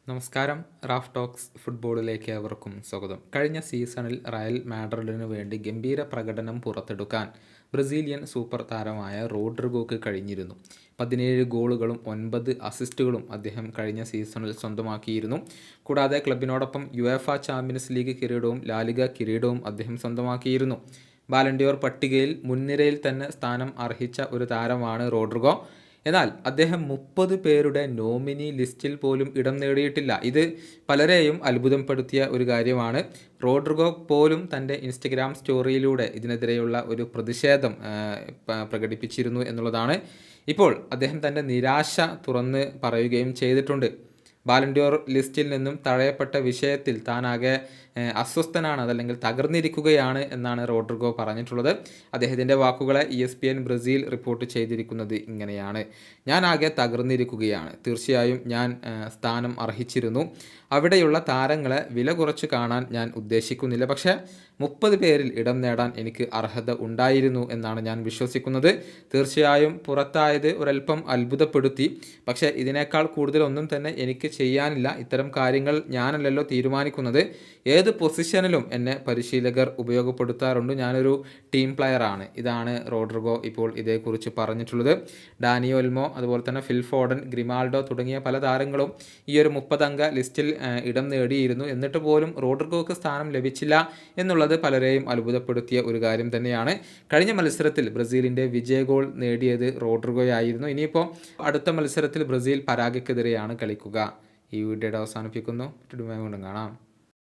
നമസ്കാരം. Raf talks ഫുട്ബോളിലേക്ക് ഏവർക്കും സ്വാഗതം. കഴിഞ്ഞ സീസണിൽ റയൽ മാഡ്രിഡിനു വേണ്ടി ഗംഭീര പ്രകടനം പുറത്തെടുക്കാൻ ബ്രസീലിയൻ സൂപ്പർ താരമായ റോഡ്രിഗോക്ക് കഴിഞ്ഞിരുന്നു. 17 ഗോളുകളും 9 അസിസ്റ്റുകളും അദ്ദേഹം കഴിഞ്ഞ സീസണിൽ സ്വന്തമാക്കിയിരുന്നു. കൂടാതെ ക്ലബിനോടൊപ്പം യുവേഫ ചാമ്പ്യൻസ് ലീഗ് കിരീടവും ലാലിഗ കിരീടവും അദ്ദേഹം സ്വന്തമാക്കിയിരുന്നു. ബാലൻഡിയോർ പട്ടികയിൽ മുൻനിരയിൽ തന്നെ സ്ഥാനം അർഹിച്ച ഒരു താരമാണ് റോഡ്രിഗോ. എന്നാൽ അദ്ദേഹം 30 പേരുടെ നോമിനി ലിസ്റ്റിൽ പോലും ഇടം നേടിയിട്ടില്ല. ഇത് പലരെയും അത്ഭുതപ്പെടുത്തിയ ഒരു കാര്യമാണ്. റോഡ്രിഗോ പോലും തൻ്റെ ഇൻസ്റ്റഗ്രാം സ്റ്റോറിയിലൂടെ ഇതിനെതിരെയുള്ള ഒരു പ്രതിഷേധം പ്രകടിപ്പിച്ചിരുന്നു എന്നുള്ളതാണ്. ഇപ്പോൾ അദ്ദേഹം തൻ്റെ നിരാശ തുറന്ന് പറയുകയും ചെയ്തിട്ടുണ്ട്. ബാലൻഡിയോർ ലിസ്റ്റിൽ നിന്നും തഴയപ്പെട്ട വിഷയത്തിൽ താനാകെ അസ്വസ്ഥനാണ്, അതല്ലെങ്കിൽ തകർന്നിരിക്കുകയാണ് എന്നാണ് റോഡ്രിഗോ പറഞ്ഞിട്ടുള്ളത്. അദ്ദേഹത്തിൻ്റെ വാക്കുകളെ ESPN ബ്രസീൽ റിപ്പോർട്ട് ചെയ്തിരിക്കുന്നത് ഇങ്ങനെയാണ്: ഞാൻ ആകെ തകർന്നിരിക്കുകയാണ്. തീർച്ചയായും ഞാൻ സ്ഥാനം അർഹിച്ചിരുന്നു. അവിടെയുള്ള താരങ്ങളെ വില കുറച്ച് കാണാൻ ഞാൻ ഉദ്ദേശിക്കുന്നില്ല. പക്ഷേ 30 പേരിൽ ഇടം നേടാൻ എനിക്ക് അർഹത ഉണ്ടായിരുന്നു എന്നാണ് ഞാൻ വിശ്വസിക്കുന്നത്. തീർച്ചയായും പുറത്തായത് ഒരല്പം അത്ഭുതപ്പെടുത്തി. പക്ഷേ ഇതിനേക്കാൾ കൂടുതലൊന്നും തന്നെ എനിക്ക് ചെയ്യാനില്ല. ഇത്തരം കാര്യങ്ങൾ ഞാനല്ലല്ലോ തീരുമാനിക്കുന്നത്. ഏത് പൊസിഷനിലും എന്നെ പരിശീലകർ ഉപയോഗപ്പെടുത്താറുണ്ട്. ഞാനൊരു ടീം പ്ലെയറാണ്. ഇതാണ് റോഡ്രിഗോ ഇപ്പോൾ ഇതേക്കുറിച്ച് പറഞ്ഞിട്ടുള്ളത്. ഡാനി ഒൽമോ, അതുപോലെ തന്നെ ഫിൽ ഫോഡൻ, ഗ്രിമാൾഡോ തുടങ്ങിയ പല താരങ്ങളും ഈ ഒരു 30 അംഗ ലിസ്റ്റിൽ ഇടം നേടിയിരുന്നു. എന്നിട്ട് പോലും റോഡ്രിഗോക്ക് സ്ഥാനം ലഭിച്ചില്ല എന്നുള്ളത് പലരെയും അത്ഭുതപ്പെടുത്തിയ ഒരു കാര്യം തന്നെയാണ്. കഴിഞ്ഞ മത്സരത്തിൽ ബ്രസീലിൻ്റെ വിജയ ഗോൾ നേടിയത് റോഡ്രിഗോയായിരുന്നു. ഇനിയിപ്പോൾ അടുത്ത മത്സരത്തിൽ ബ്രസീൽ പരാഗ്വെക്കെതിരെയാണ് കളിക്കുക. ഈ വീഡിയോയുടെ അവസാനിപ്പിക്കുന്നു. വീണ്ടും കാണാം.